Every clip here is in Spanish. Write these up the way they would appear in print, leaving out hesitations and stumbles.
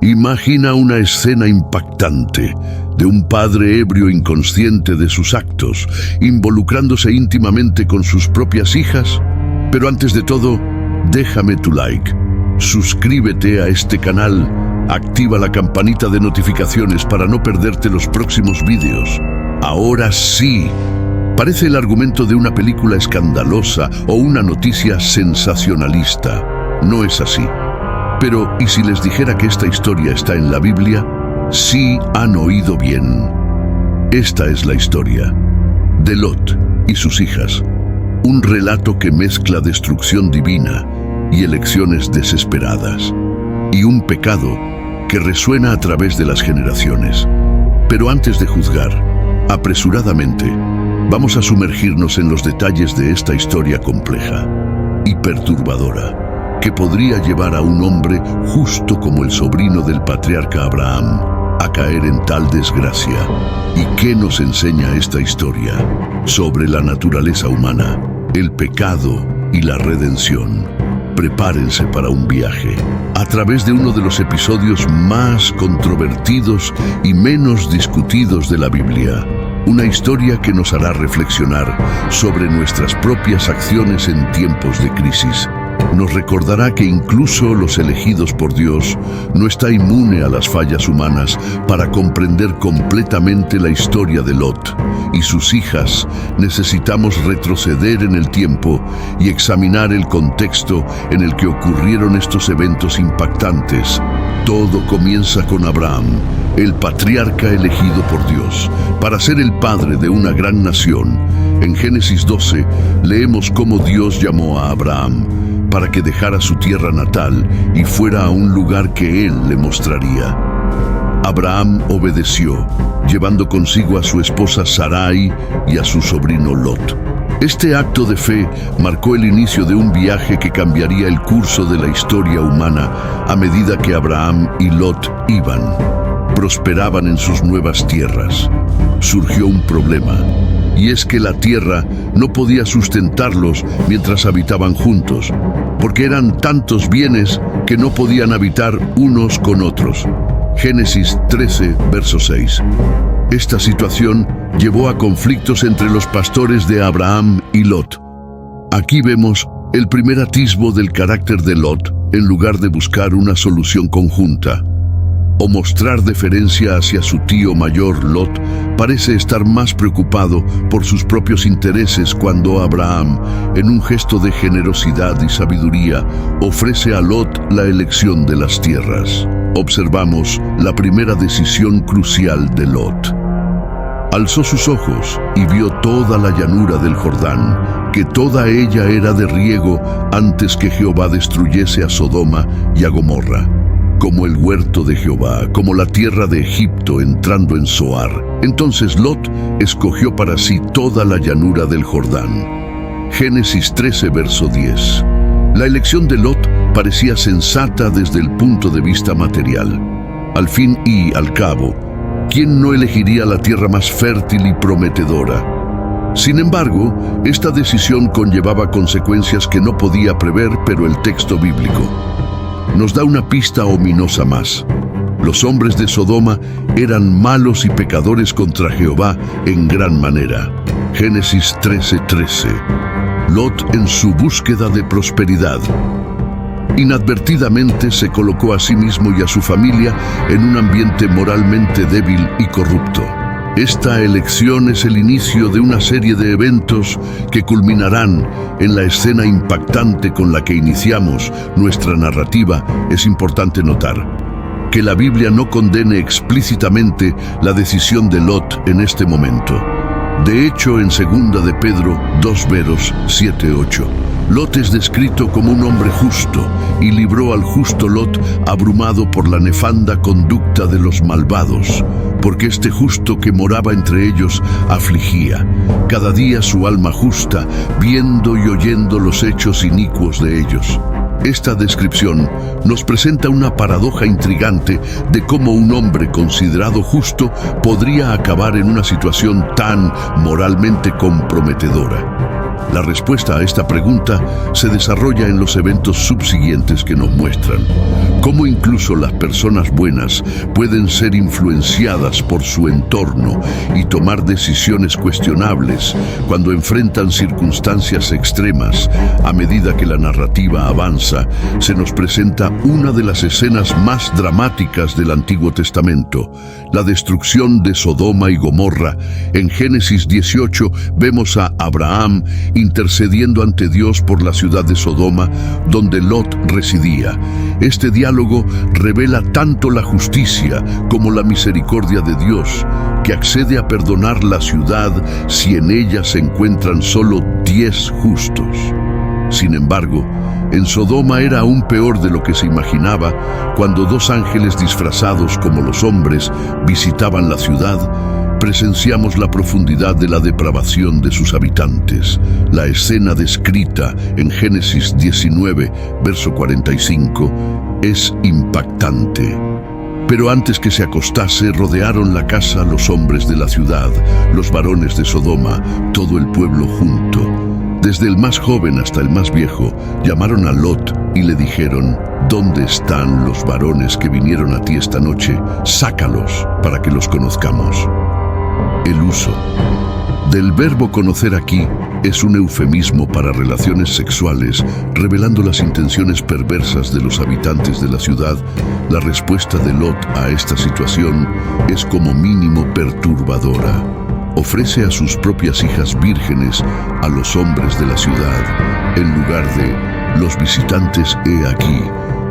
Imagina una escena impactante de un padre ebrio inconsciente de sus actos, involucrándose íntimamente con sus propias hijas. Pero antes de todo, déjame tu like, suscríbete a este canal, activa la campanita de notificaciones para no perderte los próximos vídeos. Ahora sí, parece el argumento de una película escandalosa o una noticia sensacionalista. No es así. Pero, ¿y si les dijera que esta historia está en la Biblia? Sí han oído bien. Esta es la historia de Lot y sus hijas. Un relato que mezcla destrucción divina y elecciones desesperadas. Y un pecado que resuena a través de las generaciones. Pero antes de juzgar, apresuradamente, vamos a sumergirnos en los detalles de esta historia compleja y perturbadora, que podría llevar a un hombre justo como el sobrino del patriarca Abraham a caer en tal desgracia. ¿Y qué nos enseña esta historia sobre la naturaleza humana, el pecado y la redención? Prepárense para un viaje a través de uno de los episodios más controvertidos y menos discutidos de la Biblia. Una historia que nos hará reflexionar sobre nuestras propias acciones en tiempos de crisis. Nos recordará que incluso los elegidos por Dios no está inmune a las fallas humanas. Para comprender completamente la historia de Lot y sus hijas, necesitamos retroceder en el tiempo y examinar el contexto en el que ocurrieron estos eventos impactantes. Todo comienza con Abraham, el patriarca elegido por Dios para ser el padre de una gran nación. En Génesis 12 leemos cómo Dios llamó a Abraham para que dejara su tierra natal y fuera a un lugar que él le mostraría. Abraham obedeció, llevando consigo a su esposa Sarai y a su sobrino Lot. Este acto de fe marcó el inicio de un viaje que cambiaría el curso de la historia humana a medida que Abraham y Lot prosperaban en sus nuevas tierras. Surgió un problema, y es que la tierra no podía sustentarlos mientras habitaban juntos, porque eran tantos bienes que no podían habitar unos con otros. Génesis 13, verso 6. Esta situación llevó a conflictos entre los pastores de Abraham y Lot. Aquí vemos el primer atisbo del carácter de Lot en lugar de buscar una solución conjunta o mostrar deferencia hacia su tío mayor. Lot parece estar más preocupado por sus propios intereses cuando Abraham, en un gesto de generosidad y sabiduría, ofrece a Lot la elección de las tierras. Observamos la primera decisión crucial de Lot. Alzó sus ojos y vio toda la llanura del Jordán, que toda ella era de riego antes que Jehová destruyese a Sodoma y a Gomorra, como el huerto de Jehová, como la tierra de Egipto entrando en Zoar. Entonces Lot escogió para sí toda la llanura del Jordán. Génesis 13, verso 10. La elección de Lot parecía sensata desde el punto de vista material. Al fin y al cabo, ¿quién no elegiría la tierra más fértil y prometedora? Sin embargo, esta decisión conllevaba consecuencias que no podía prever, pero el texto bíblico nos da una pista ominosa más. Los hombres de Sodoma eran malos y pecadores contra Jehová en gran manera. Génesis 13:13. Lot, en su búsqueda de prosperidad, inadvertidamente se colocó a sí mismo y a su familia en un ambiente moralmente débil y corrupto. Esta elección es el inicio de una serie de eventos que culminarán en la escena impactante con la que iniciamos nuestra narrativa. Es importante notar que la Biblia no condene explícitamente la decisión de Lot en este momento. De hecho, en 2 de Pedro 2, veros 7-8, Lot es descrito como un hombre justo y libró al justo Lot abrumado por la nefanda conducta de los malvados, porque este justo que moraba entre ellos afligía cada día su alma justa, viendo y oyendo los hechos inicuos de ellos. Esta descripción nos presenta una paradoja intrigante de cómo un hombre considerado justo podría acabar en una situación tan moralmente comprometedora. La respuesta a esta pregunta se desarrolla en los eventos subsiguientes que nos muestran cómo incluso las personas buenas pueden ser influenciadas por su entorno y tomar decisiones cuestionables cuando enfrentan circunstancias extremas. A medida que la narrativa avanza, se nos presenta una de las escenas más dramáticas del Antiguo Testamento, la destrucción de Sodoma y Gomorra. En Génesis 18 vemos a Abraham intercediendo ante Dios por la ciudad de Sodoma, donde Lot residía. Este diálogo revela tanto la justicia como la misericordia de Dios, que accede a perdonar la ciudad si en ella se encuentran solo 10 justos. Sin embargo, en Sodoma era aún peor de lo que se imaginaba cuando 2 ángeles disfrazados como los hombres visitaban la ciudad. Presenciamos la profundidad de la depravación de sus habitantes. La escena descrita en Génesis 19, verso 45, es impactante. Pero antes que se acostase, rodearon la casa los hombres de la ciudad, los varones de Sodoma, todo el pueblo junto. Desde el más joven hasta el más viejo, llamaron a Lot y le dijeron: ¿Dónde están los varones que vinieron a ti esta noche? Sácalos para que los conozcamos. El uso del verbo conocer aquí es un eufemismo para relaciones sexuales, revelando las intenciones perversas de los habitantes de la ciudad. La respuesta de Lot a esta situación es como mínimo perturbadora. Ofrece a sus propias hijas vírgenes a los hombres de la ciudad, en lugar de: los visitantes he aquí.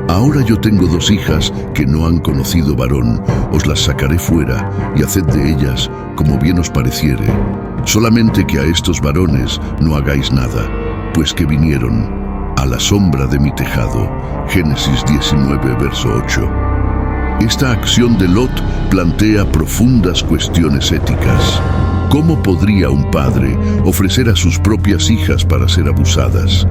Ahora yo tengo 2 hijas que no han conocido varón, os las sacaré fuera y haced de ellas como bien os pareciere. Solamente que a estos varones no hagáis nada, pues que vinieron a la sombra de mi tejado. Génesis 19, verso 8. Esta acción de Lot plantea profundas cuestiones éticas. ¿Cómo podría un padre ofrecer a sus propias hijas para ser abusadas?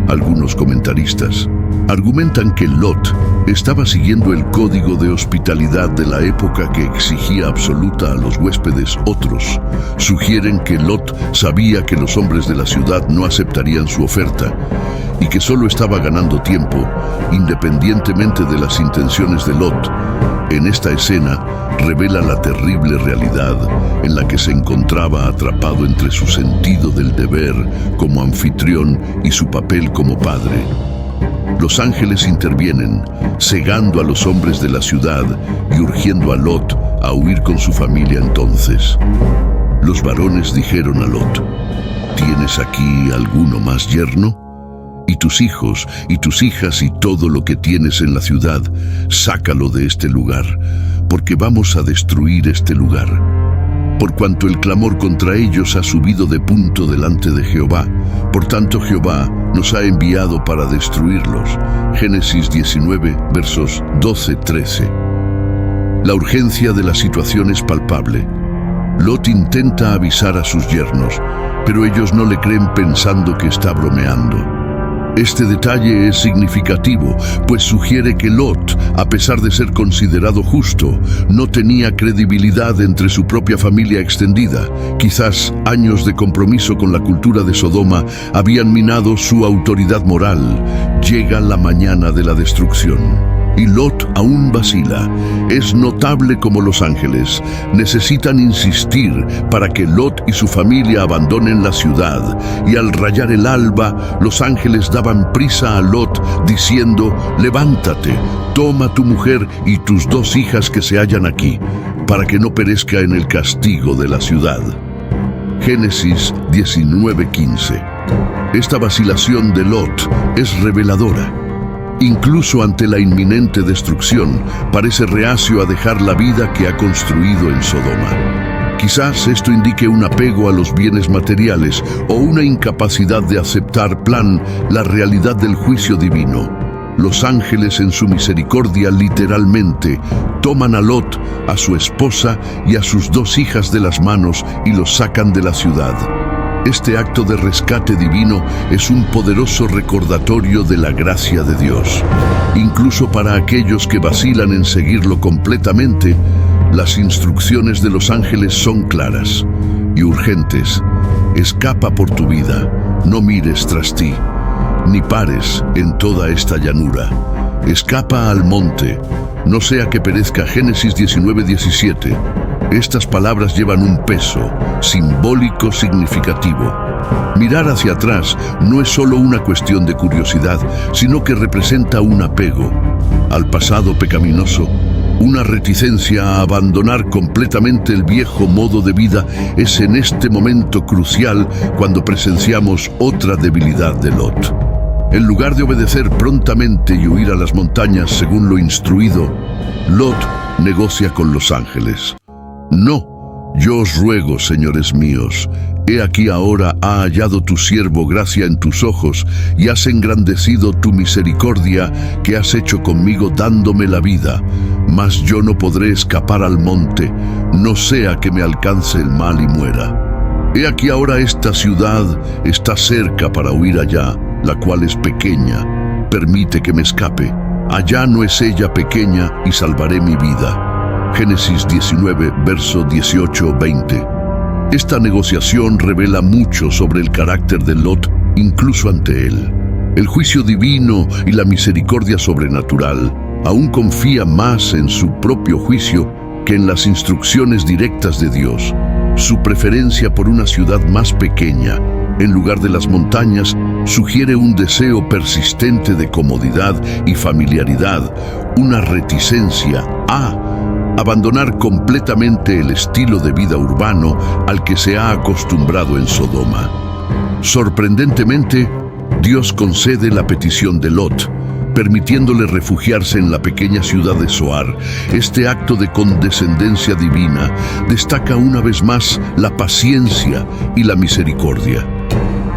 Algunos comentaristas argumentan que Lot estaba siguiendo el código de hospitalidad de la época que exigía absoluta a los huéspedes. Otros sugieren que Lot sabía que los hombres de la ciudad no aceptarían su oferta y que solo estaba ganando tiempo, independientemente de las intenciones de Lot. En esta escena revela la terrible realidad en la que se encontraba atrapado entre su sentido del deber como anfitrión y su papel como padre. Los ángeles intervienen, cegando a los hombres de la ciudad y urgiendo a Lot a huir con su familia. Entonces, los varones dijeron a Lot: ¿Tienes aquí alguno más yerno? Y tus hijos y tus hijas y todo lo que tienes en la ciudad, sácalo de este lugar, porque vamos a destruir este lugar. Por cuanto el clamor contra ellos ha subido de punto delante de Jehová, por tanto Jehová nos ha enviado para destruirlos. Génesis 19, versos 12-13. La urgencia de la situación es palpable. Lot intenta avisar a sus yernos, pero ellos no le creen, pensando que está bromeando. Este detalle es significativo, pues sugiere que Lot, a pesar de ser considerado justo, no tenía credibilidad entre su propia familia extendida. Quizás años de compromiso con la cultura de Sodoma habían minado su autoridad moral. Llega la mañana de la destrucción y Lot aún vacila. Es notable cómo los ángeles necesitan insistir para que Lot y su familia abandonen la ciudad, y al rayar el alba, los ángeles daban prisa a Lot diciendo: levántate, toma tu mujer y tus 2 hijas que se hallan aquí, para que no perezca en el castigo de la ciudad. Génesis 19:15. Esta vacilación de Lot es reveladora. Incluso ante la inminente destrucción, parece reacio a dejar la vida que ha construido en Sodoma. Quizás esto indique un apego a los bienes materiales o una incapacidad de aceptar la realidad del juicio divino. Los ángeles, en su misericordia, literalmente toman a Lot, a su esposa y a sus 2 hijas de las manos y los sacan de la ciudad. Este acto de rescate divino es un poderoso recordatorio de la gracia de Dios. Incluso para aquellos que vacilan en seguirlo completamente, las instrucciones de los ángeles son claras y urgentes. Escapa por tu vida, no mires tras ti, ni pares en toda esta llanura. Escapa al monte, no sea que perezca. Génesis 19:17. Estas palabras llevan un peso simbólico significativo. Mirar hacia atrás no es solo una cuestión de curiosidad, sino que representa un apego al pasado pecaminoso, una reticencia a abandonar completamente el viejo modo de vida. Es en este momento crucial cuando presenciamos otra debilidad de Lot. En lugar de obedecer prontamente y huir a las montañas según lo instruido, Lot negocia con los ángeles. No, yo os ruego, señores míos, he aquí ahora ha hallado tu siervo gracia en tus ojos, y has engrandecido tu misericordia que has hecho conmigo dándome la vida. Mas yo no podré escapar al monte, no sea que me alcance el mal y muera. He aquí ahora esta ciudad está cerca para huir allá, la cual es pequeña. Permite que me escape. Allá no es ella pequeña y salvaré mi vida. Génesis 19, verso 18-20. Esta negociación revela mucho sobre el carácter de Lot, incluso ante él. El juicio divino y la misericordia sobrenatural aún confía más en su propio juicio que en las instrucciones directas de Dios. Su preferencia por una ciudad más pequeña, en lugar de las montañas, sugiere un deseo persistente de comodidad y familiaridad, una reticencia a abandonar completamente el estilo de vida urbano al que se ha acostumbrado en Sodoma. Sorprendentemente, Dios concede la petición de Lot, permitiéndole refugiarse en la pequeña ciudad de Zoar. Este acto de condescendencia divina destaca una vez más la paciencia y la misericordia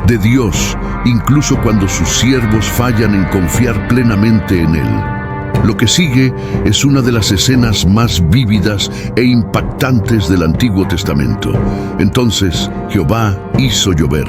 de Dios, incluso cuando sus siervos fallan en confiar plenamente en Él. Lo que sigue es una de las escenas más vívidas e impactantes del Antiguo Testamento. Entonces Jehová hizo llover.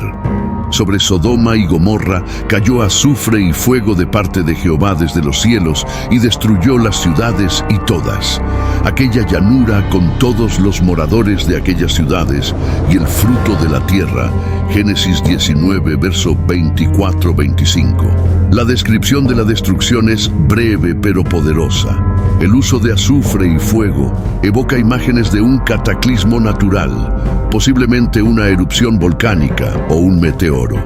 Sobre Sodoma y Gomorra cayó azufre y fuego de parte de Jehová desde los cielos y destruyó las ciudades y todas. Aquella llanura con todos los moradores de aquellas ciudades y el fruto de la tierra. Génesis 19, verso 24-25. La descripción de la destrucción es breve pero poderosa. El uso de azufre y fuego evoca imágenes de un cataclismo natural, posiblemente una erupción volcánica o un meteoro.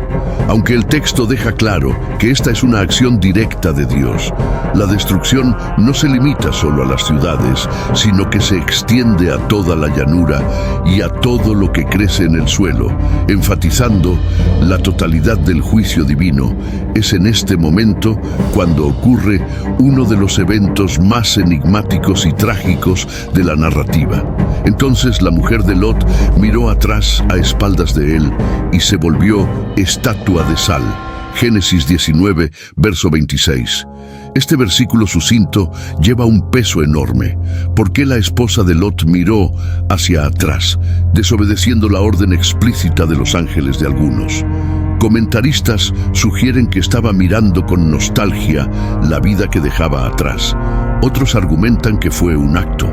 Aunque el texto deja claro que esta es una acción directa de Dios, la destrucción no se limita solo a las ciudades, sino que se extiende a toda la llanura y a todo lo que crece en el suelo, enfatizando la totalidad del juicio divino. Es en este momento cuando ocurre uno de los eventos más enigmáticos y trágicos de la narrativa. Entonces la mujer de Lot miró atrás a espaldas de él y se volvió estatua de sal. Génesis 19, verso 26. Este versículo sucinto lleva un peso enorme. ¿Por qué la esposa de Lot miró hacia atrás, desobedeciendo la orden explícita de los ángeles de algunos? Comentaristas sugieren que estaba mirando con nostalgia la vida que dejaba atrás. Otros argumentan que fue un acto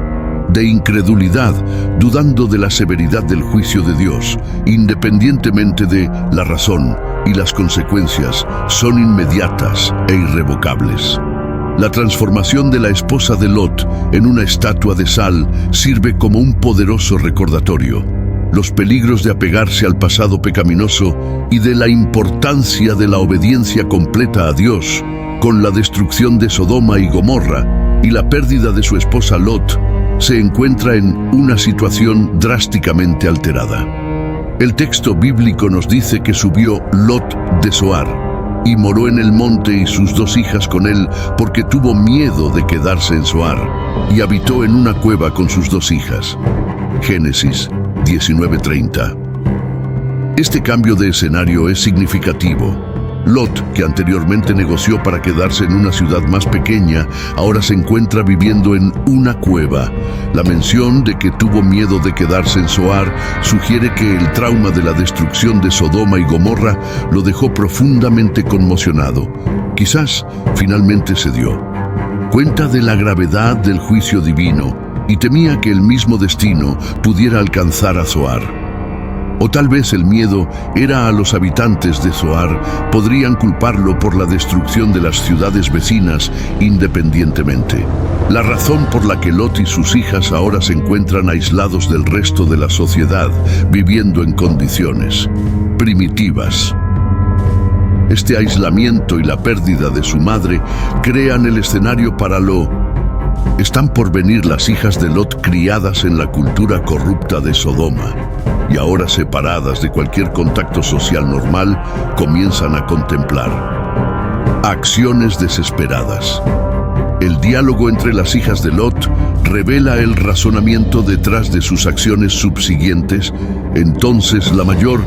de incredulidad, dudando de la severidad del juicio de Dios, independientemente de la razón y las consecuencias son inmediatas e irrevocables. La transformación de la esposa de Lot en una estatua de sal sirve como un poderoso recordatorio. Los peligros de apegarse al pasado pecaminoso y de la importancia de la obediencia completa a Dios. Con la destrucción de Sodoma y Gomorra y la pérdida de su esposa Lot, se encuentra en una situación drásticamente alterada. El texto bíblico nos dice que subió Lot de Zoar y moró en el monte y sus dos hijas con él porque tuvo miedo de quedarse en Zoar y habitó en una cueva con sus dos hijas. Génesis 19:30. Este cambio de escenario es significativo. Lot, que anteriormente negoció para quedarse en una ciudad más pequeña, ahora se encuentra viviendo en una cueva. La mención de que tuvo miedo de quedarse en Zoar sugiere que el trauma de la destrucción de Sodoma y Gomorra lo dejó profundamente conmocionado. Quizás finalmente cedió. Cuenta de la gravedad del juicio divino y temía que el mismo destino pudiera alcanzar a Zoar. O tal vez el miedo era a los habitantes de Zoar, podrían culparlo por la destrucción de las ciudades vecinas independientemente. La razón por la que Lot y sus hijas ahora se encuentran aislados del resto de la sociedad, viviendo en condiciones primitivas. Este aislamiento y la pérdida de su madre crean el escenario para Están por venir las hijas de Lot criadas en la cultura corrupta de Sodoma, y ahora separadas de cualquier contacto social normal, comienzan a contemplar acciones desesperadas. El diálogo entre las hijas de Lot revela el razonamiento detrás de sus acciones subsiguientes. Entonces la mayor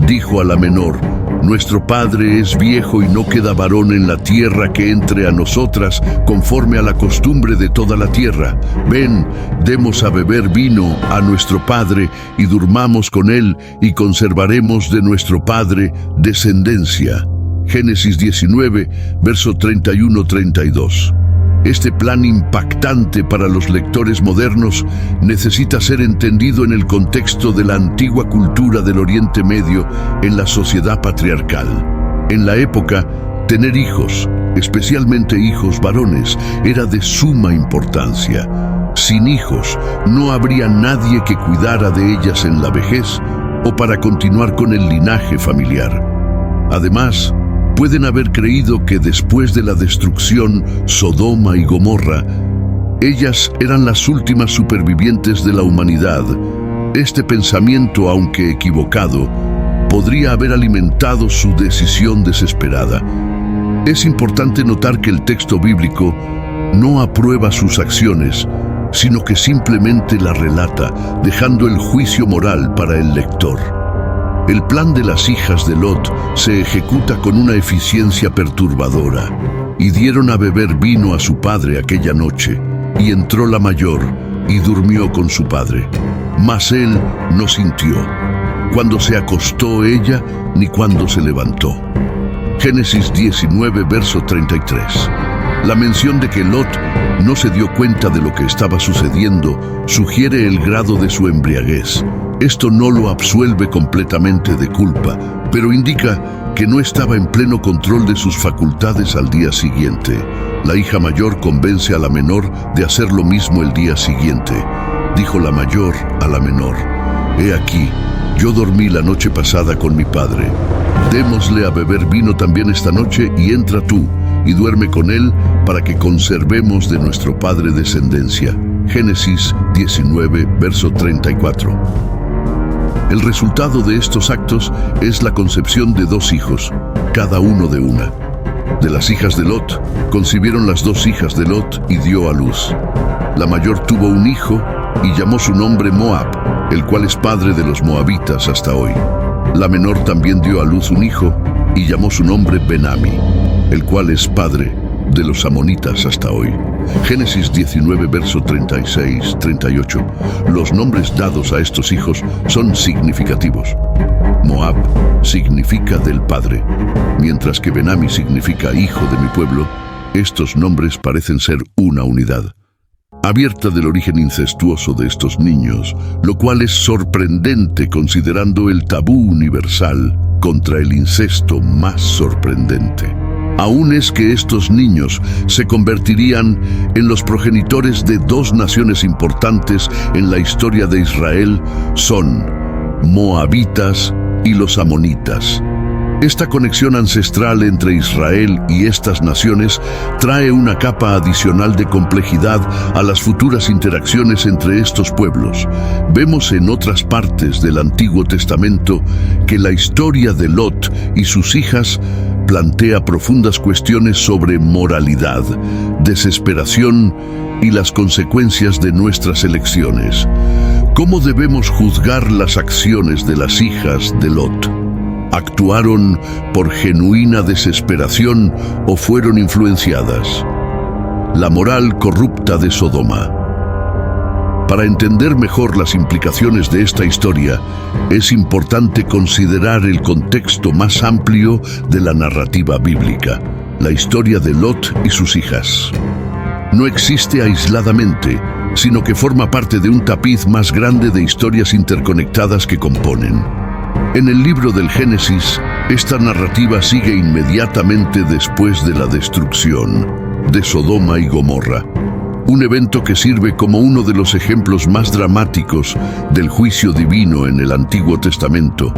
dijo a la menor: «Nuestro padre es viejo y no queda varón en la tierra que entre a nosotras conforme a la costumbre de toda la tierra. Ven, demos a beber vino a nuestro padre y durmamos con él y conservaremos de nuestro padre descendencia». Génesis 19, verso 31-32. Este plan impactante para los lectores modernos necesita ser entendido en el contexto de la antigua cultura del Oriente Medio en la sociedad patriarcal. En la época, tener hijos, especialmente hijos varones, era de suma importancia. Sin hijos, no habría nadie que cuidara de ellas en la vejez o para continuar con el linaje familiar. Además, pueden haber creído que después de la destrucción Sodoma y Gomorra, ellas eran las últimas supervivientes de la humanidad. Este pensamiento, aunque equivocado, podría haber alimentado su decisión desesperada. Es importante notar que el texto bíblico no aprueba sus acciones, sino que simplemente las relata, dejando el juicio moral para el lector. El plan de las hijas de Lot se ejecuta con una eficiencia perturbadora. Y dieron a beber vino a su padre aquella noche, y entró la mayor, y durmió con su padre. Mas él no sintió, cuando se acostó ella, ni cuando se levantó. Génesis 19, verso 33. La mención de que Lot no se dio cuenta de lo que estaba sucediendo sugiere el grado de su embriaguez. Esto no lo absuelve completamente de culpa, pero indica que no estaba en pleno control de sus facultades al día siguiente. La hija mayor convence a la menor de hacer lo mismo el día siguiente. Dijo la mayor a la menor: «He aquí, yo dormí la noche pasada con mi padre. Démosle a beber vino también esta noche y entra tú y duerme con él para que conservemos de nuestro padre descendencia». Génesis 19, verso 34. El resultado de estos actos es la concepción de 2 hijos, cada uno de una. De las hijas de Lot, concibieron las 2 hijas de Lot y dio a luz. La mayor tuvo un hijo y llamó su nombre Moab, el cual es padre de los moabitas hasta hoy. La menor también dio a luz un hijo y llamó su nombre Ben-Ammi, el cual es padre de los amonitas hasta hoy. Génesis 19, verso 36-38. Los nombres dados a estos hijos son significativos. Moab significa del padre, mientras que Ben-Ammi significa hijo de mi pueblo. Estos nombres parecen ser una unidad. Abierta del origen incestuoso de estos niños, lo cual es sorprendente considerando el tabú universal contra el incesto más sorprendente. Aún es que estos niños se convertirían en los progenitores de 2 naciones importantes en la historia de Israel, son moabitas y los amonitas. Esta conexión ancestral entre Israel y estas naciones trae una capa adicional de complejidad a las futuras interacciones entre estos pueblos. Vemos en otras partes del Antiguo Testamento que la historia de Lot y sus hijas plantea profundas cuestiones sobre moralidad, desesperación y las consecuencias de nuestras elecciones. ¿Cómo debemos juzgar las acciones de las hijas de Lot? ¿Actuaron por genuina desesperación o fueron influenciadas? La moral corrupta de Sodoma. Para entender mejor las implicaciones de esta historia, es importante considerar el contexto más amplio de la narrativa bíblica, la historia de Lot y sus hijas. No existe aisladamente, sino que forma parte de un tapiz más grande de historias interconectadas que componen. En el libro del Génesis, esta narrativa sigue inmediatamente después de la destrucción de Sodoma y Gomorra, un evento que sirve como uno de los ejemplos más dramáticos del juicio divino en el Antiguo Testamento.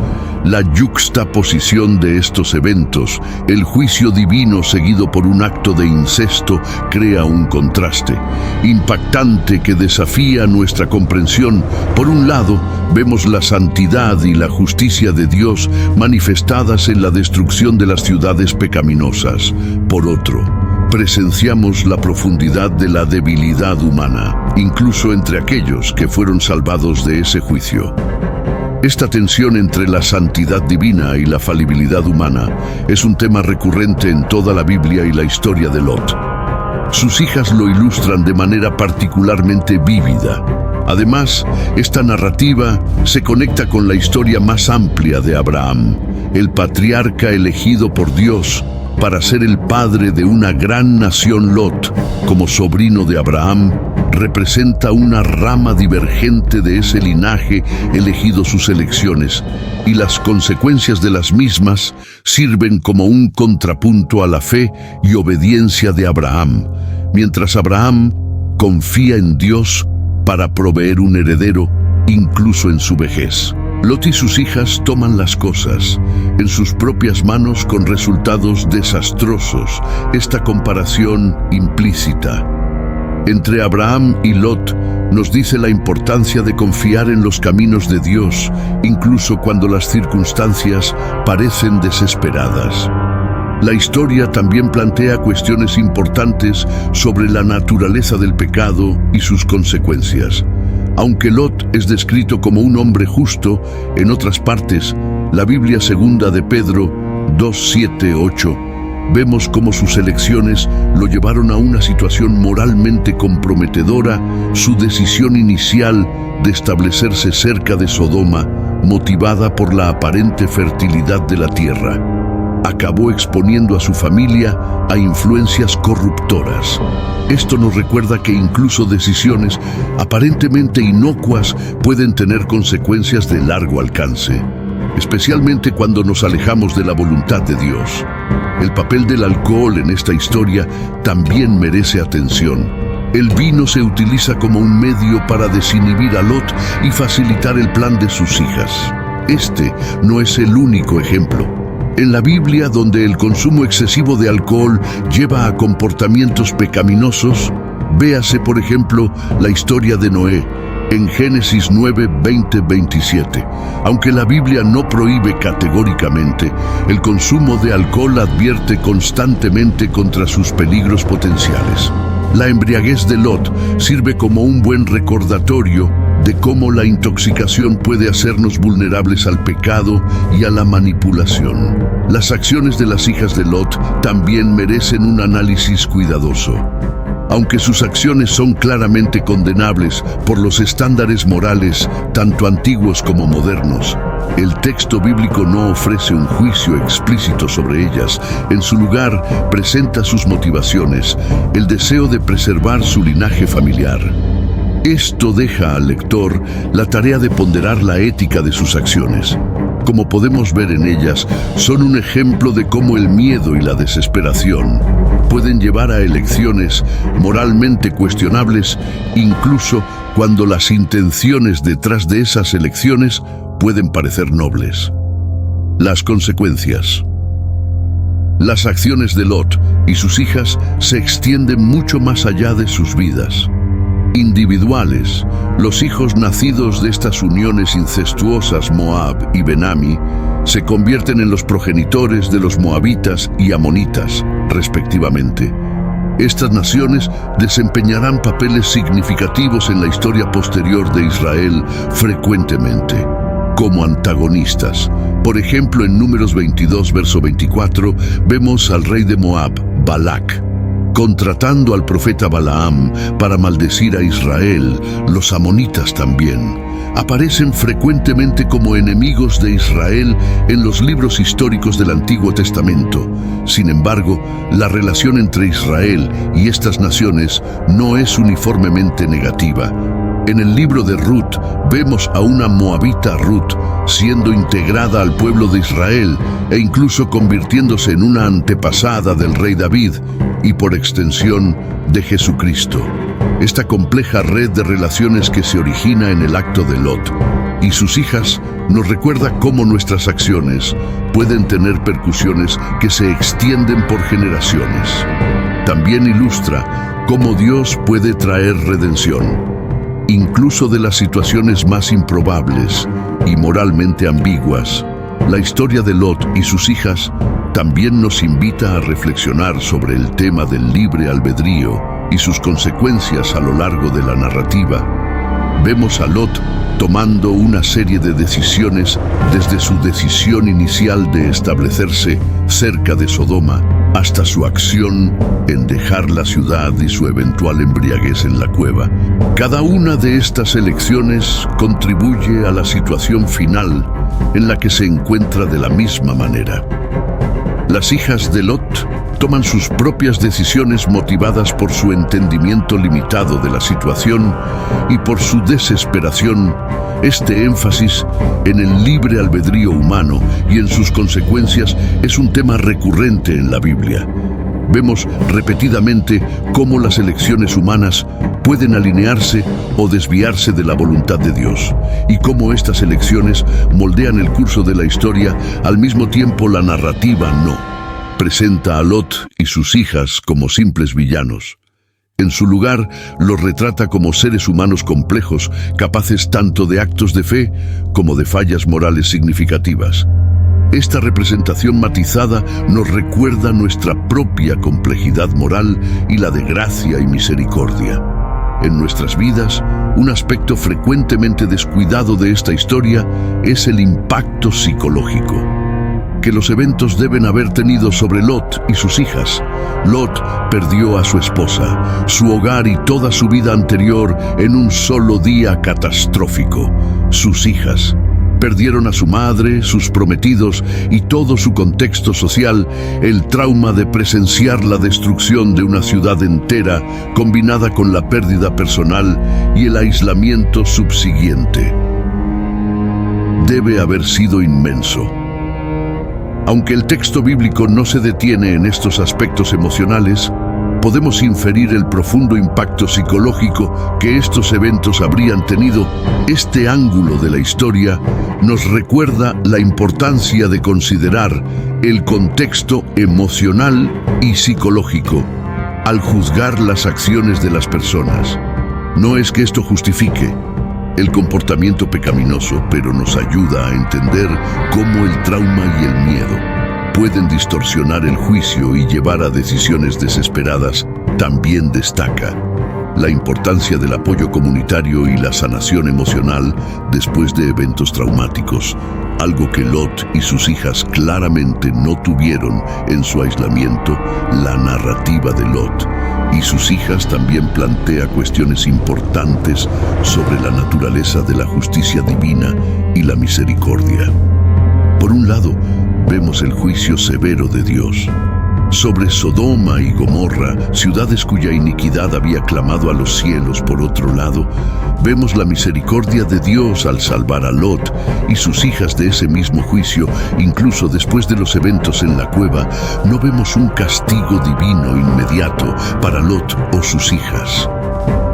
La yuxtaposición de estos eventos, el juicio divino seguido por un acto de incesto, crea un contraste impactante que desafía nuestra comprensión. Por un lado, vemos la santidad y la justicia de Dios manifestadas en la destrucción de las ciudades pecaminosas. Por otro, presenciamos la profundidad de la debilidad humana, incluso entre aquellos que fueron salvados de ese juicio. Esta tensión entre la santidad divina y la falibilidad humana es un tema recurrente en toda la Biblia y la historia de Lot. Sus hijas lo ilustran de manera particularmente vívida. Además, esta narrativa se conecta con la historia más amplia de Abraham, el patriarca elegido por Dios para ser el padre de una gran nación. Lot, como sobrino de Abraham, representa una rama divergente de ese linaje elegido. Sus elecciones y las consecuencias de las mismas sirven como un contrapunto a la fe y obediencia de Abraham, mientras Abraham confía en Dios para proveer un heredero, incluso en su vejez. Lot y sus hijas toman las cosas en sus propias manos con resultados desastrosos. Esta comparación implícita entre Abraham y Lot nos dice la importancia de confiar en los caminos de Dios, incluso cuando las circunstancias parecen desesperadas. La historia también plantea cuestiones importantes sobre la naturaleza del pecado y sus consecuencias. Aunque Lot es descrito como un hombre justo, en otras partes, la Biblia segunda de Pedro 2:7-8, vemos cómo sus elecciones lo llevaron a una situación moralmente comprometedora. Su decisión inicial de establecerse cerca de Sodoma, motivada por la aparente fertilidad de la tierra, acabó exponiendo a su familia a influencias corruptoras. Esto nos recuerda que incluso decisiones aparentemente inocuas pueden tener consecuencias de largo alcance, especialmente cuando nos alejamos de la voluntad de Dios. El papel del alcohol en esta historia también merece atención. El vino se utiliza como un medio para desinhibir a Lot y facilitar el plan de sus hijas. Este no es el único ejemplo. En la Biblia, donde el consumo excesivo de alcohol lleva a comportamientos pecaminosos, véase por ejemplo la historia de Noé, en Génesis 9:20-27. Aunque la Biblia no prohíbe categóricamente, el consumo de alcohol advierte constantemente contra sus peligros potenciales. La embriaguez de Lot sirve como un buen recordatorio de cómo la intoxicación puede hacernos vulnerables al pecado y a la manipulación. Las acciones de las hijas de Lot también merecen un análisis cuidadoso. Aunque sus acciones son claramente condenables por los estándares morales, tanto antiguos como modernos, el texto bíblico no ofrece un juicio explícito sobre ellas. En su lugar, presenta sus motivaciones, el deseo de preservar su linaje familiar. Esto deja al lector la tarea de ponderar la ética de sus acciones. Como podemos ver en ellas, son un ejemplo de cómo el miedo y la desesperación pueden llevar a elecciones moralmente cuestionables, incluso cuando las intenciones detrás de esas elecciones pueden parecer nobles. Las consecuencias. Las acciones de Lot y sus hijas se extienden mucho más allá de sus vidas individuales. Los hijos nacidos de estas uniones incestuosas, Moab y Benami, se convierten en los progenitores de los moabitas y amonitas, respectivamente. Estas naciones desempeñarán papeles significativos en la historia posterior de Israel, frecuentemente como antagonistas. Por ejemplo, en Números 22, verso 24, vemos al rey de Moab, Balac, contratando al profeta Balaam para maldecir a Israel. Los amonitas también aparecen frecuentemente como enemigos de Israel en los libros históricos del Antiguo Testamento. Sin embargo, la relación entre Israel y estas naciones no es uniformemente negativa. En el libro de Ruth vemos a una moabita Ruth siendo integrada al pueblo de Israel e incluso convirtiéndose en una antepasada del rey David y por extensión de Jesucristo. Esta compleja red de relaciones que se origina en el acto de Lot y sus hijas nos recuerda cómo nuestras acciones pueden tener percusiones que se extienden por generaciones. También ilustra cómo Dios puede traer redención, incluso de las situaciones más improbables y moralmente ambiguas. La historia de Lot y sus hijas también nos invita a reflexionar sobre el tema del libre albedrío y sus consecuencias a lo largo de la narrativa. Vemos a Lot tomando una serie de decisiones desde su decisión inicial de establecerse cerca de Sodoma hasta su acción en dejar la ciudad y su eventual embriaguez en la cueva. Cada una de estas elecciones contribuye a la situación final en la que se encuentra de la misma manera. Las hijas de Lot toman sus propias decisiones motivadas por su entendimiento limitado de la situación y por su desesperación. Este énfasis en el libre albedrío humano y en sus consecuencias es un tema recurrente en la Biblia. Vemos repetidamente cómo las elecciones humanas pueden alinearse o desviarse de la voluntad de Dios, y cómo estas elecciones moldean el curso de la historia. Al mismo tiempo, la narrativa no presenta a Lot y sus hijas como simples villanos. En su lugar, los retrata como seres humanos complejos, capaces tanto de actos de fe como de fallas morales significativas. Esta representación matizada nos recuerda nuestra propia complejidad moral y la de gracia y misericordia. En nuestras vidas, un aspecto frecuentemente descuidado de esta historia es el impacto psicológico que los eventos deben haber tenido sobre Lot y sus hijas. Lot perdió a su esposa, su hogar y toda su vida anterior en un solo día catastrófico. Sus hijas perdieron a su madre, sus prometidos y todo su contexto social. El trauma de presenciar la destrucción de una ciudad entera, combinada con la pérdida personal y el aislamiento subsiguiente, debe haber sido inmenso. Aunque el texto bíblico no se detiene en estos aspectos emocionales, podemos inferir el profundo impacto psicológico que estos eventos habrían tenido. Este ángulo de la historia nos recuerda la importancia de considerar el contexto emocional y psicológico al juzgar las acciones de las personas. No es que esto justifique el comportamiento pecaminoso, pero nos ayuda a entender cómo el trauma y el miedo pueden distorsionar el juicio y llevar a decisiones desesperadas. También destaca la importancia del apoyo comunitario y la sanación emocional después de eventos traumáticos, algo que Lot y sus hijas claramente no tuvieron en su aislamiento. La narrativa de Lot y sus hijas también plantea cuestiones importantes sobre la naturaleza de la justicia divina y la misericordia. Por un lado, vemos el juicio severo de Dios sobre Sodoma y Gomorra, ciudades cuya iniquidad había clamado a los cielos. Por otro lado, vemos la misericordia de Dios al salvar a Lot y sus hijas de ese mismo juicio. Incluso después de los eventos en la cueva, no vemos un castigo divino inmediato para Lot o sus hijas.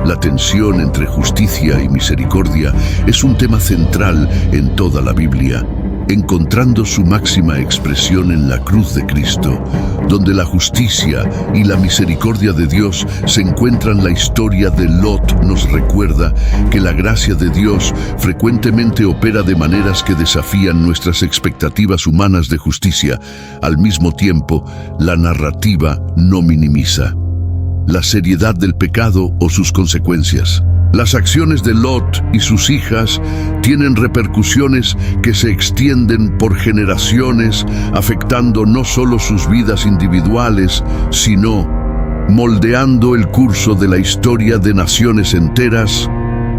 La tensión entre justicia y misericordia es un tema central en toda la Biblia, encontrando su máxima expresión en la cruz de Cristo, donde la justicia y la misericordia de Dios se encuentran. La historia de Lot nos recuerda que la gracia de Dios frecuentemente opera de maneras que desafían nuestras expectativas humanas de justicia. Al mismo tiempo, la narrativa no minimiza la seriedad del pecado o sus consecuencias. Las acciones de Lot y sus hijas tienen repercusiones que se extienden por generaciones, afectando no solo sus vidas individuales, sino moldeando el curso de la historia de naciones enteras.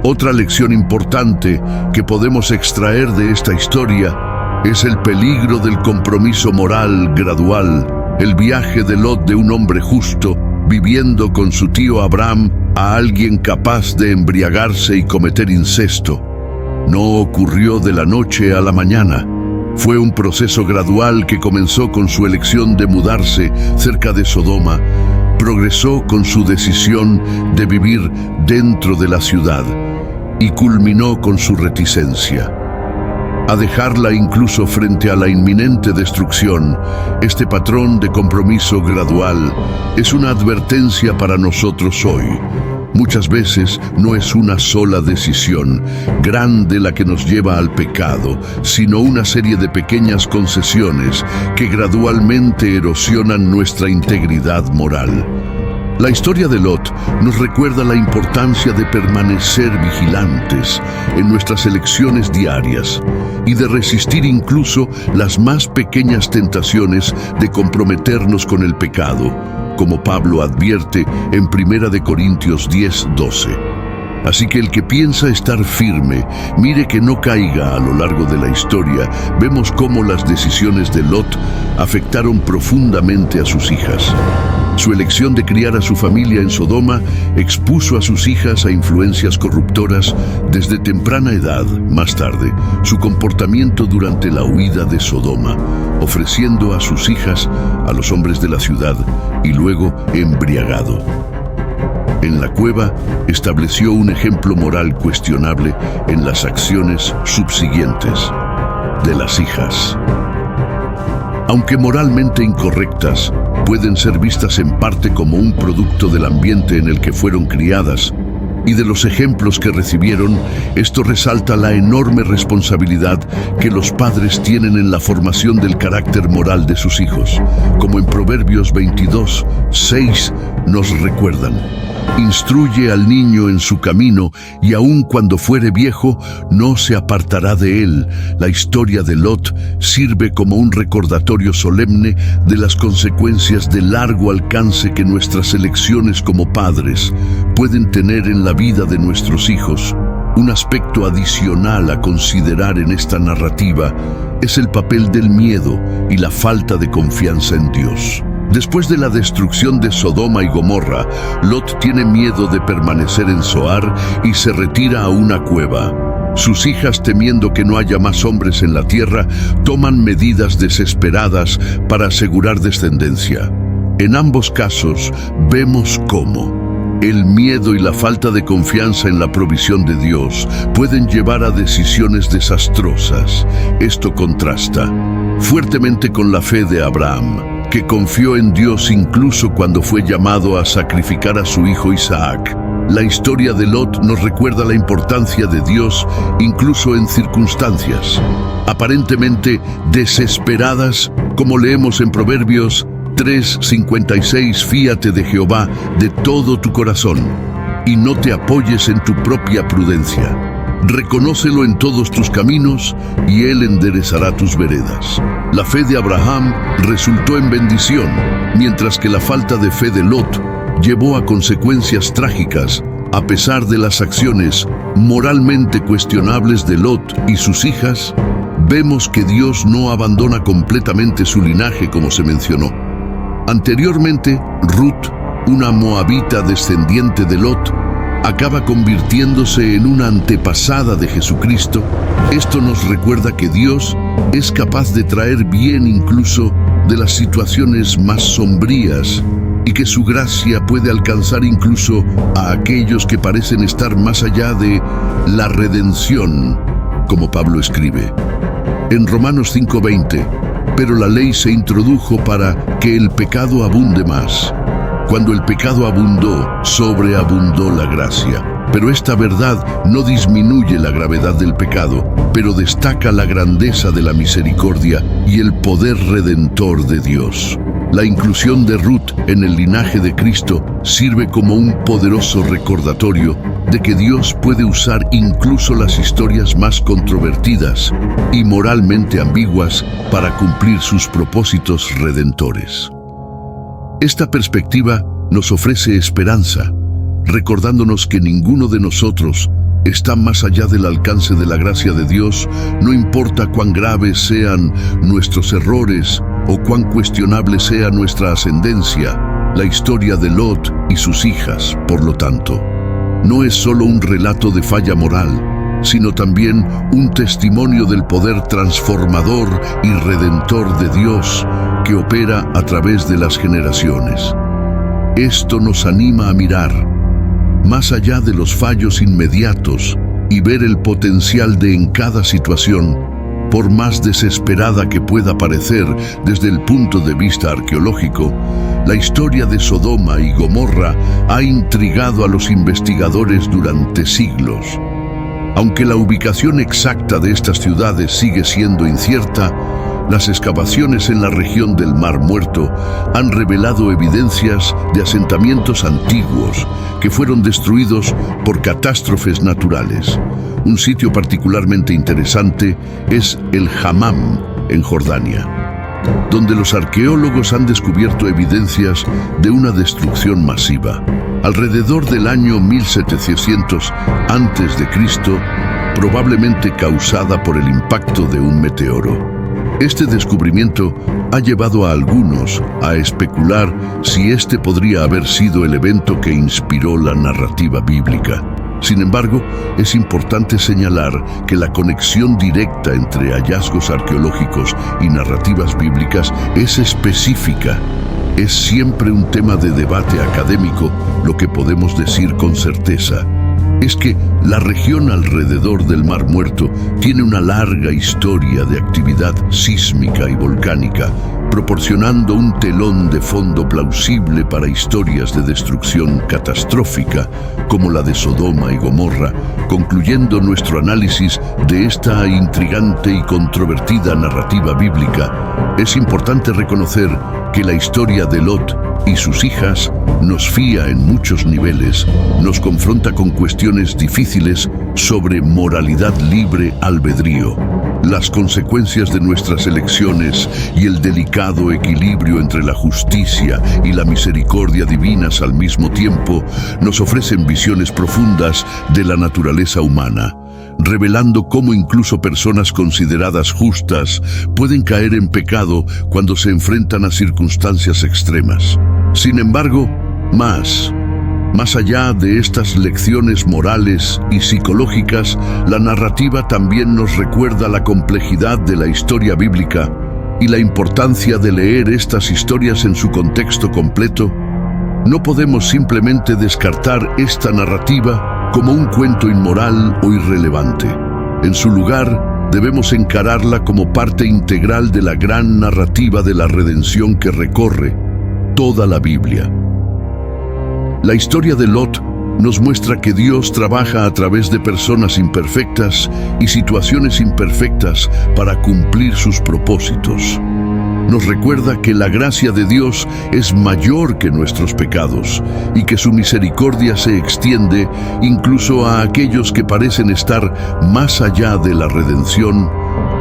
Otra lección importante que podemos extraer de esta historia es el peligro del compromiso moral gradual. El viaje de Lot, de un hombre justo, viviendo con su tío Abraham, a alguien capaz de embriagarse y cometer incesto. No ocurrió de la noche a la mañana. Fue un proceso gradual que comenzó con su elección de mudarse cerca de Sodoma, progresó con su decisión de vivir dentro de la ciudad y culminó con su reticencia a dejarla incluso frente a la inminente destrucción. Este patrón de compromiso gradual es una advertencia para nosotros hoy. Muchas veces no es una sola decisión grande la que nos lleva al pecado, sino una serie de pequeñas concesiones que gradualmente erosionan nuestra integridad moral. La historia de Lot nos recuerda la importancia de permanecer vigilantes en nuestras elecciones diarias y de resistir incluso las más pequeñas tentaciones de comprometernos con el pecado, como Pablo advierte en 1 Corintios 10:12. Así que el que piensa estar firme, mire que no caiga. A lo largo de la historia, vemos cómo las decisiones de Lot afectaron profundamente a sus hijas. Su elección de criar a su familia en Sodoma expuso a sus hijas a influencias corruptoras desde temprana edad. Más tarde, su comportamiento durante la huida de Sodoma, ofreciendo a sus hijas a los hombres de la ciudad y luego embriagado. En la cueva, estableció un ejemplo moral cuestionable en las acciones subsiguientes de las hijas. Aunque moralmente incorrectas, pueden ser vistas en parte como un producto del ambiente en el que fueron criadas y de los ejemplos que recibieron. Esto resalta la enorme responsabilidad que los padres tienen en la formación del carácter moral de sus hijos, como en Proverbios 22:6 nos recuerdan. Instruye al niño en su camino, y aun cuando fuere viejo, no se apartará de él. La historia de Lot sirve como un recordatorio solemne de las consecuencias de largo alcance que nuestras elecciones como padres pueden tener en la vida de nuestros hijos. Un aspecto adicional a considerar en esta narrativa es el papel del miedo y la falta de confianza en Dios. Después de la destrucción de Sodoma y Gomorra, Lot tiene miedo de permanecer en Zoar y se retira a una cueva. Sus hijas, temiendo que no haya más hombres en la tierra, toman medidas desesperadas para asegurar descendencia. En ambos casos, vemos cómo el miedo y la falta de confianza en la provisión de Dios pueden llevar a decisiones desastrosas. Esto contrasta fuertemente con la fe de Abraham, que confió en Dios incluso cuando fue llamado a sacrificar a su hijo Isaac. La historia de Lot nos recuerda la importancia de Dios incluso en circunstancias aparentemente desesperadas, como leemos en Proverbios 3:56, fíate de Jehová de todo tu corazón y no te apoyes en tu propia prudencia. Reconócelo en todos tus caminos y Él enderezará tus veredas. La fe de Abraham resultó en bendición, mientras que la falta de fe de Lot llevó a consecuencias trágicas. A pesar de las acciones moralmente cuestionables de Lot y sus hijas, vemos que Dios no abandona completamente su linaje como se mencionó. Anteriormente, Ruth, una moabita descendiente de Lot, acaba convirtiéndose en una antepasada de Jesucristo. Esto nos recuerda que Dios es capaz de traer bien incluso de las situaciones más sombrías y que su gracia puede alcanzar incluso a aquellos que parecen estar más allá de la redención, como Pablo escribe en Romanos 5:20, pero la ley se introdujo para que el pecado abunde más. Cuando el pecado abundó, sobreabundó la gracia. Pero esta verdad no disminuye la gravedad del pecado, pero destaca la grandeza de la misericordia y el poder redentor de Dios. La inclusión de Ruth en el linaje de Cristo sirve como un poderoso recordatorio de que Dios puede usar incluso las historias más controvertidas y moralmente ambiguas para cumplir sus propósitos redentores. Esta perspectiva nos ofrece esperanza, recordándonos que ninguno de nosotros está más allá del alcance de la gracia de Dios, no importa cuán graves sean nuestros errores o cuán cuestionable sea nuestra ascendencia. La historia de Lot y sus hijas, por lo tanto, no es solo un relato de falla moral, sino también un testimonio del poder transformador y redentor de Dios que opera a través de las generaciones. Esto nos anima a mirar más allá de los fallos inmediatos y ver el potencial de en cada situación, por más desesperada que pueda parecer desde el punto de vista arqueológico. La historia de Sodoma y Gomorra ha intrigado a los investigadores durante siglos. Aunque la ubicación exacta de estas ciudades sigue siendo incierta, las excavaciones en la región del Mar Muerto han revelado evidencias de asentamientos antiguos que fueron destruidos por catástrofes naturales. Un sitio particularmente interesante es el Hammam, en Jordania, donde los arqueólogos han descubierto evidencias de una destrucción masiva. Alrededor del año 1700 a.C., probablemente causada por el impacto de un meteoro. Este descubrimiento ha llevado a algunos a especular si este podría haber sido el evento que inspiró la narrativa bíblica. Sin embargo, es importante señalar que la conexión directa entre hallazgos arqueológicos y narrativas bíblicas es específica. Es siempre un tema de debate académico. Lo que podemos decir con certeza es que la región alrededor del Mar Muerto tiene una larga historia de actividad sísmica y volcánica, proporcionando un telón de fondo plausible para historias de destrucción catastrófica como la de Sodoma y Gomorra. Concluyendo nuestro análisis de esta intrigante y controvertida narrativa bíblica, es importante reconocer que la historia de Lot y sus hijas nos fía en muchos niveles, nos confronta con cuestiones difíciles sobre moralidad libre albedrío, las consecuencias de nuestras elecciones y el delicado equilibrio entre la justicia y la misericordia divinas al mismo tiempo, nos ofrecen visiones profundas de la naturaleza humana, revelando cómo incluso personas consideradas justas pueden caer en pecado cuando se enfrentan a circunstancias extremas. Sin embargo, más allá de estas lecciones morales y psicológicas, la narrativa también nos recuerda la complejidad de la historia bíblica y la importancia de leer estas historias en su contexto completo. No podemos simplemente descartar esta narrativa como un cuento inmoral o irrelevante. En su lugar, debemos encararla como parte integral de la gran narrativa de la redención que recorre toda la Biblia. La historia de Lot nos muestra que Dios trabaja a través de personas imperfectas y situaciones imperfectas para cumplir sus propósitos. Nos recuerda que la gracia de Dios es mayor que nuestros pecados y que su misericordia se extiende incluso a aquellos que parecen estar más allá de la redención.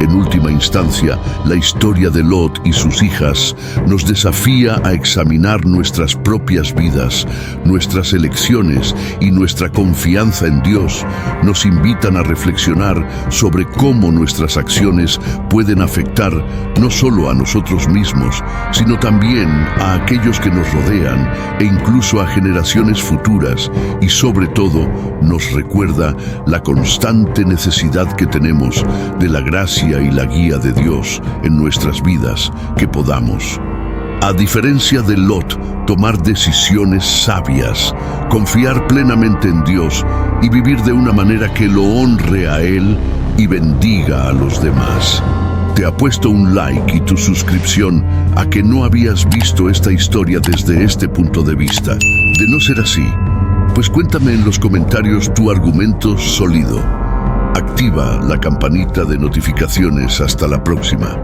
En última instancia, la historia de Lot y sus hijas nos desafía a examinar nuestras propias vidas, nuestras elecciones y nuestra confianza en Dios. Nos invitan a reflexionar sobre cómo nuestras acciones pueden afectar no solo a nosotros mismos, sino también a aquellos que nos rodean e incluso a generaciones futuras, y sobre todo nos recuerda la constante necesidad que tenemos de la gracia y la guía de Dios en nuestras vidas, que podamos, a diferencia de Lot, tomar decisiones sabias, confiar plenamente en Dios y vivir de una manera que lo honre a Él y bendiga a los demás. Te apuesto un like y tu suscripción a que no habías visto esta historia desde este punto de vista. De no ser así, pues cuéntame en los comentarios tu argumento sólido. Activa la campanita de notificaciones. Hasta la próxima.